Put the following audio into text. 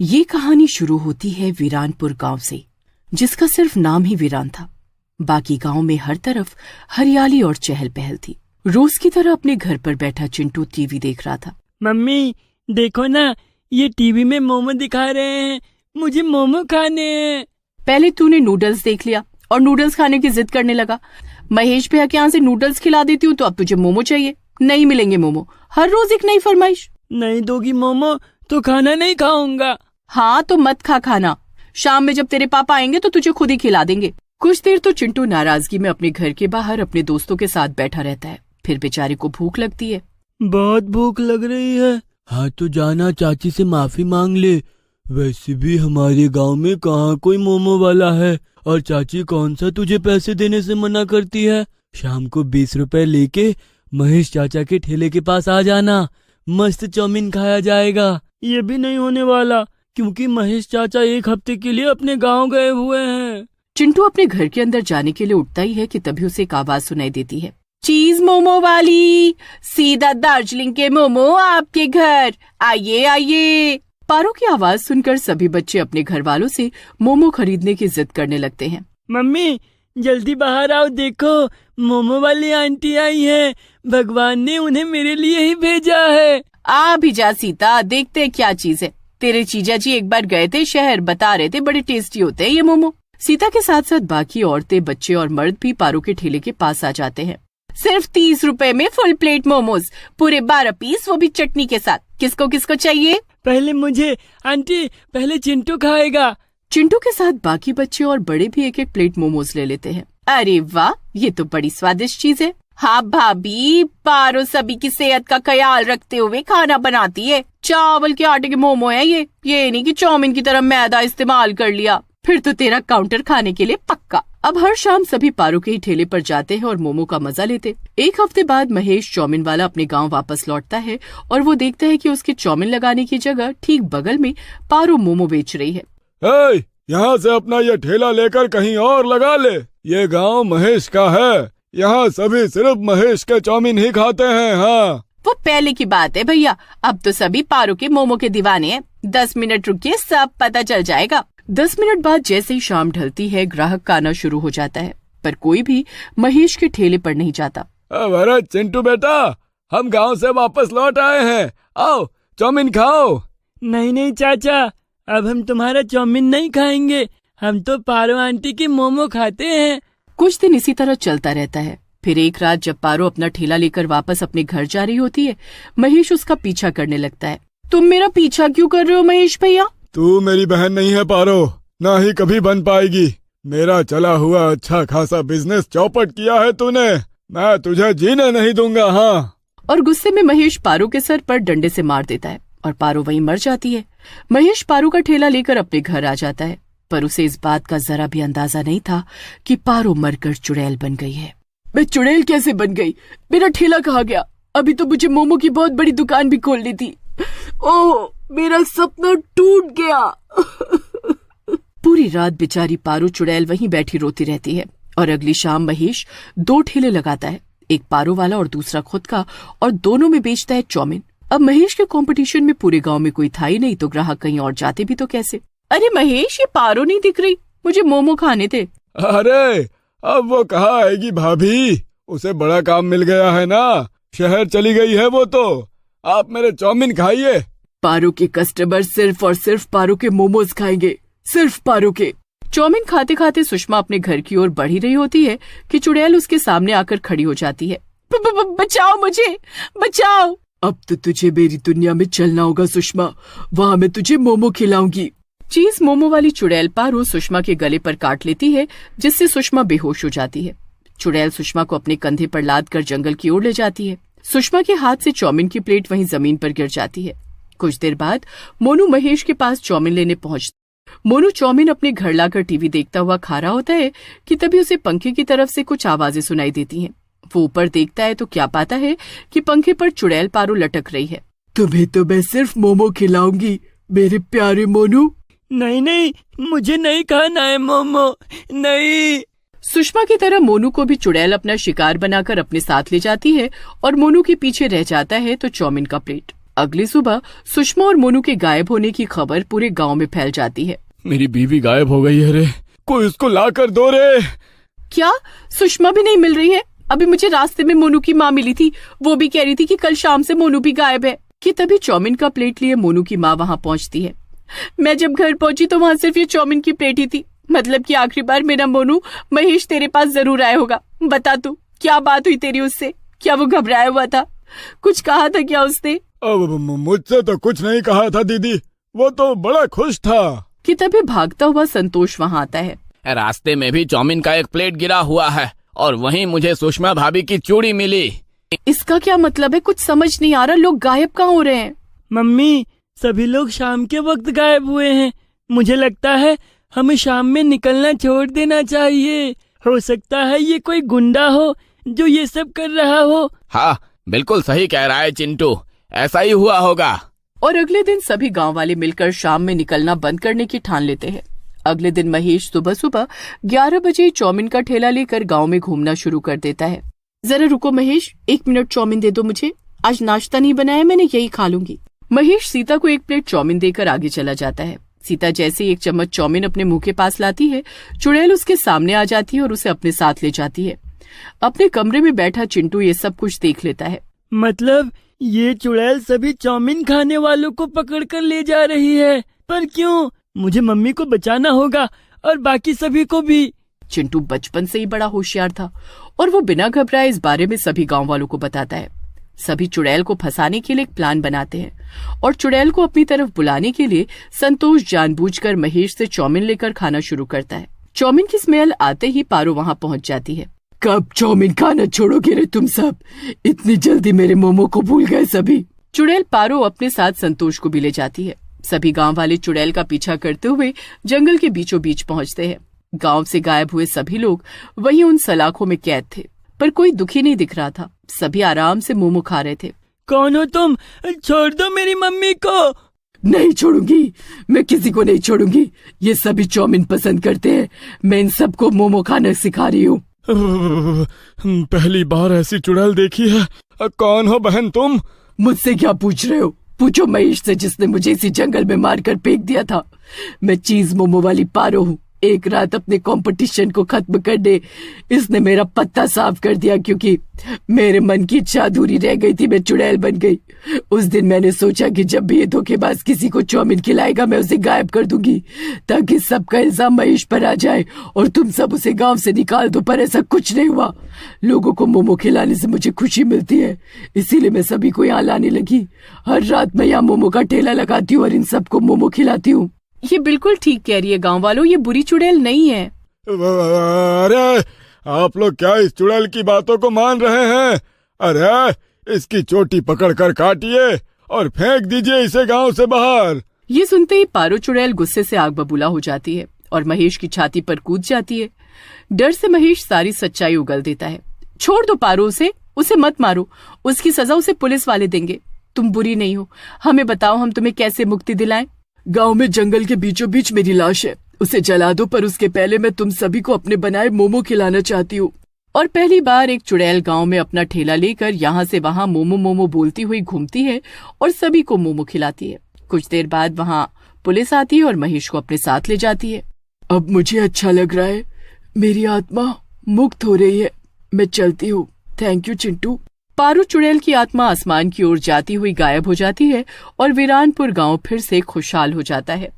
ये कहानी शुरू होती है वीरानपुर गांव से, जिसका सिर्फ नाम ही वीरान था। बाकी गांव में हर तरफ हरियाली और चहल पहल थी। रोज की तरह अपने घर पर बैठा चिंटू टीवी देख रहा था। मम्मी देखो ना, ये टीवी में मोमो दिखा रहे हैं, मुझे मोमो खाने हैं। पहले तूने नूडल्स देख लिया और नूडल्स खाने की जिद करने लगा। महेश भैया के यहाँ से नूडल्स खिला देती हूँ तो अब तुझे मोमो चाहिए। नहीं मिलेंगे मोमो, हर रोज एक नई फरमाइश। नहीं दोगी मोमो तो खाना नहीं खाऊंगा। हाँ तो मत खा खाना, शाम में जब तेरे पापा आएंगे तो तुझे खुद ही खिला देंगे। कुछ देर तो चिंटू नाराजगी में अपने घर के बाहर अपने दोस्तों के साथ बैठा रहता है। फिर बेचारे को भूख लगती है। बहुत भूख लग रही है। हाँ तो जाना चाची से माफी मांग ले। वैसे भी हमारे गांव में कहाँ कोई मोमो वाला है, और चाची कौन सा तुझे पैसे देने से मना करती है। शाम को 20 रुपए लेके महेश चाचा के ठेले के पास आ जाना, मस्त चाउमीन खाया जाएगा। ये भी नहीं होने वाला, क्योंकि महेश चाचा एक हफ्ते के लिए अपने गांव गए हुए हैं। चिंटू अपने घर के अंदर जाने के लिए उठता ही है कि तभी उसे एक आवाज सुनाई देती है। चीज मोमो वाली, सीधा दार्जिलिंग के मोमो आपके घर, आइए आइए। पारो की आवाज सुनकर सभी बच्चे अपने घर वालों से मोमो खरीदने की जिद करने लगते हैं। मम्मी जल्दी बाहर आओ, देखो मोमो वाली आंटी आई है। भगवान ने उन्हें मेरे लिए ही भेजा है। आ भी जा सीता, देखते हैं क्या चीज है। तेरे जीजा जी एक बार गए थे शहर, बता रहे थे बड़े टेस्टी होते हैं ये मोमो। सीता के साथ साथ बाकी औरतें, बच्चे और मर्द भी पारो के ठेले के पास आ जाते हैं। सिर्फ 30 रुपए में फुल प्लेट मोमोज, पूरे 12 पीस, वो भी चटनी के साथ। किसको किसको चाहिए? पहले मुझे आंटी, पहले चिंटू खाएगा। चिंटू के साथ बाकी बच्चे और बड़े भी एक एक प्लेट मोमोज ले लेते हैं। अरे वाह, ये तो बड़ी स्वादिष्ट चीज है। हाँ भाभी, पारो सभी की सेहत का ख्याल रखते हुए खाना बनाती है। चावल के आटे के मोमो है ये नहीं कि चाउमीन की तरह मैदा इस्तेमाल कर लिया। फिर तो तेरा काउंटर खाने के लिए पक्का। अब हर शाम सभी पारो के ही ठेले पर जाते हैं और मोमो का मजा लेते। एक हफ्ते बाद महेश चाउमीन वाला अपने गांव वापस लौटता है और वो देखता है कि उसके चाउमीन लगाने की जगह ठीक बगल में पारो मोमो बेच रही है। यहाँ से अपना ये ठेला लेकर कहीं और लगा ले। ये गांव महेश का है, यहाँ सभी सिर्फ महेश के चाउमीन ही खाते हैं। हाँ वो पहले की बात है भैया, अब तो सभी पारो के मोमो के दीवाने हैं। 10 मिनट रुकिए, सब पता चल जाएगा। 10 मिनट बाद जैसे ही शाम ढलती है, ग्राहक का आना शुरू हो जाता है, पर कोई भी महेश के ठेले पर नहीं जाता। अरे चिंटू बेटा, हम गांव से वापस लौट आए हैं, आओ चाउमीन खाओ। नहीं चाचा, अब हम तुम्हारा चाउमीन नहीं खाएंगे, हम तो पारो आंटी के मोमो खाते हैं। कुछ दिन इसी तरह चलता रहता है। फिर एक रात जब पारो अपना ठेला लेकर वापस अपने घर जा रही होती है, महेश उसका पीछा करने लगता है। तुम मेरा पीछा क्यों कर रहे हो महेश भैया? तू मेरी बहन नहीं है पारो, ना ही कभी बन पाएगी। मेरा चला हुआ अच्छा खासा बिजनेस चौपट किया है तूने, मैं तुझे जीने नहीं दूंगा। हाँ। और गुस्से में महेश पारो के सर पर डंडे से मार देता है और पारो वहीं मर जाती है। महेश पारो का ठेला लेकर अपने घर आ जाता है, पर उसे इस बात का जरा भी अंदाजा नहीं था कि पारो मरकर चुड़ैल बन गई है। मैं चुड़ैल कैसे बन गई? मेरा ठेला कहाँ गया? अभी तो मुझे मोमो की बहुत बड़ी दुकान भी खोलनी थी। ओह, मेरा सपना टूट गया। पूरी रात बेचारी पारो चुड़ैल वहीं बैठी रोती रहती है और अगली शाम महेश 2 ठेले लगाता है, एक पारो वाला और दूसरा खुद का, और दोनों में बेचता है चाउमीन। अब महेश के कंपटीशन में पूरे गांव में कोई था ही नहीं, तो ग्राहक कहीं और जाते भी तो कैसे? अरे महेश, ये पारो नहीं दिख रही, मुझे मोमो खाने थे। अरे अब वो कहाँ आएगी भाभी, उसे बड़ा काम मिल गया है ना, शहर चली गई है वो तो। आप मेरे चाउमीन खाइए। पारो के कस्टमर सिर्फ और सिर्फ पारो के मोमोज खाएंगे, सिर्फ पारो के। चाउमीन खाते खाते सुषमा अपने घर की ओर बढ़ ही रही होती है कि चुड़ैल उसके सामने आकर खड़ी हो जाती है। बचाओ मुझे, बचाओ। अब तो तुझे मेरी दुनिया में चलना होगा सुषमा, वहाँ मैं तुझे मोमो खिलाऊंगी। चीज मोमो वाली चुड़ैल पारो सुषमा के गले पर काट लेती है, जिससे सुषमा बेहोश हो जाती है। चुड़ैल सुषमा को अपने कंधे पर लाद कर जंगल की ओर ले जाती है। सुषमा के हाथ से चाउमीन की प्लेट वहीं जमीन पर गिर जाती है। कुछ देर बाद मोनू महेश के पास चाउमीन लेने पहुंचता। मोनू चाउमीन अपने घर लाकर टीवी देखता हुआ खा रहा होता है कि तभी उसे पंखे की तरफ से कुछ आवाजें सुनाई देती हैं। वो ऊपर देखता है तो क्या पाता है कि पंखे पर चुड़ैल पारो लटक रही है। तुम्हें तो मैं सिर्फ मोमो खिलाऊंगी मेरे प्यारे मोनू। नहीं, मुझे नहीं खाना है मोमो, नहीं। सुषमा की तरह मोनू को भी चुड़ैल अपना शिकार बनाकर अपने साथ ले जाती है और मोनू के पीछे रह जाता है तो चाउमीन का प्लेट। अगली सुबह सुषमा और मोनू के गायब होने की खबर पूरे गांव में फैल जाती है। मेरी बीवी गायब हो गई है रे, कोई उसको ला कर दो रे। क्या सुषमा भी नहीं मिल रही है? अभी मुझे रास्ते में मोनू की माँ मिली थी, वो भी कह रही थी कि कल शाम से मोनू भी गायब है। कि तभी चाउमीन का प्लेट लिए मोनू की माँ वहाँ पहुँचती है। मैं जब घर पहुंची तो वहाँ सिर्फ ये चाउमीन की प्लेट ही थी। मतलब कि आखिरी बार मेरा मोनू महेश तेरे पास जरूर आया होगा। बता तू, क्या बात हुई तेरी उससे? क्या वो घबराया हुआ था? कुछ कहा था क्या उसने? मुझसे तो कुछ नहीं कहा था दीदी, वो तो बड़ा खुश था। कि तभी भागता हुआ संतोष वहाँ आता है। रास्ते में भी चाउमीन का एक प्लेट गिरा हुआ है और वहीं मुझे सुषमा भाभी की चूड़ी मिली। इसका क्या मतलब है? कुछ समझ नहीं आ रहा। लोग गायब कहाँ हो रहे हैं? मम्मी, सभी लोग शाम के वक्त गायब हुए हैं। मुझे लगता है हमें शाम में निकलना छोड़ देना चाहिए। हो सकता है ये कोई गुंडा हो जो ये सब कर रहा हो। हाँ, बिल्कुल सही कह रहा है चिंटू, ऐसा ही हुआ होगा। और अगले दिन सभी गांव वाले मिलकर शाम में निकलना बंद करने की ठान लेते हैं। अगले दिन महेश सुबह सुबह 11 बजे चाउमीन का ठेला लेकर गांव में घूमना शुरू कर देता है। जरा रुको महेश, 1 मिनट चाउमीन दे दो मुझे, आज नाश्ता नहीं बनाया मैंने, यही खा लूंगी। महेश सीता को 1 प्लेट चाउमीन देकर आगे चला जाता है। सीता जैसे ही 1 चम्मच चाउमीन अपने मुंह के पास लाती है, चुड़ैल उसके सामने आ जाती है और उसे अपने साथ ले जाती है। अपने कमरे में बैठा चिंटू ये सब कुछ देख लेता है। मतलब ये चुड़ैल सभी चाउमीन खाने वालों को पकड़ कर ले जा रही है। पर क्यों? मुझे मम्मी को बचाना होगा और बाकी सभी को भी। चिंटू बचपन से ही बड़ा होशियार था और वो बिना घबराए इस बारे में सभी गांव वालों को बताता है। सभी चुड़ैल को फंसाने के लिए एक प्लान बनाते हैं और चुड़ैल को अपनी तरफ बुलाने के लिए संतोष जानबूझकर महेश से चाउमीन लेकर खाना शुरू करता है। चाउमीन की स्मेल आते ही पारो वहाँ पहुँच जाती है। कब चाउमीन खाना छोड़ोगे रे तुम सब? इतनी जल्दी मेरे मोमो को भूल गए सभी। चुड़ैल पारो अपने साथ संतोष को भी ले जाती है। सभी गांव वाले चुड़ैल का पीछा करते हुए जंगल के बीचों बीच पहुंचते हैं। गांव से गायब हुए सभी लोग वहीं उन सलाखों में कैद थे, पर कोई दुखी नहीं दिख रहा था। सभी आराम से मोमो खा रहे थे। कौन हो तुम? छोड़ दो मेरी मम्मी को। नहीं छोड़ूंगी, मैं किसी को नहीं छोड़ूंगी। ये सभी चाउमीन पसंद करते हैं, मैं इन सबको मोमो खाना सिखा रही हूँ। पहली बार ऐसी चुड़ैल देखी है। कौन हो बहन तुम? मुझसे क्या पूछ रहे हो? पूछो महेश से, जिसने मुझे इसी जंगल में मारकर फेंक दिया था। मैं चीज मोमो वाली पारो हूँ। एक रात अपने कंपटीशन को खत्म करने इसने मेरा पत्ता साफ कर दिया, क्योंकि मेरे मन की इच्छा अधूरी रह गई थी। मैं चुड़ैल बन गई। उस दिन मैंने सोचा कि जब भी ये धोखेबाज किसी को चाउमीन खिलाएगा मैं उसे गायब कर दूंगी, ताकि सबका इल्जाम महेश पर आ जाए और तुम सब उसे गांव से निकाल दो। पर ऐसा कुछ नहीं हुआ। लोगों को मोमो खिलाने से मुझे खुशी मिलती है, इसीलिए मैं सभी को यहाँ लाने लगी। हर रात मैं यहाँ मोमो का ठेला लगाती हूँ और इन सबको मोमो खिलाती हूँ। ये बिल्कुल ठीक कह रही है गांव वालों, ये बुरी चुड़ैल नहीं है। अरे आप लोग क्या इस चुड़ैल की बातों को मान रहे हैं? अरे इसकी चोटी पकड़ कर काटिए और फेंक दीजिए इसे गांव से बाहर। ये सुनते ही पारो चुड़ैल गुस्से से आग बबूला हो जाती है और महेश की छाती पर कूद जाती है। डर से महेश सारी सच्चाई उगल देता है। छोड़ दो पारो उसे मत मारो, उसकी सजा उसे पुलिस वाले देंगे। तुम बुरी नहीं हो, हमें बताओ हम तुम्हें कैसे मुक्ति दिलाएं। गांव में जंगल के बीचों बीच मेरी लाश है, उसे जला दो, पर उसके पहले मैं तुम सभी को अपने बनाए मोमो खिलाना चाहती हूँ। और पहली बार एक चुड़ैल गांव में अपना ठेला लेकर यहाँ से वहाँ मोमो मोमो बोलती हुई घूमती है और सभी को मोमो खिलाती है। कुछ देर बाद वहाँ पुलिस आती है और महेश को अपने साथ ले जाती है। अब मुझे अच्छा लग रहा है, मेरी आत्मा मुक्त हो रही है, मैं चलती हूँ। Thank you Chintu. पारो चुड़ैल की आत्मा आसमान की ओर जाती हुई गायब हो जाती है और वीरानपुर गांव फिर से खुशहाल हो जाता है।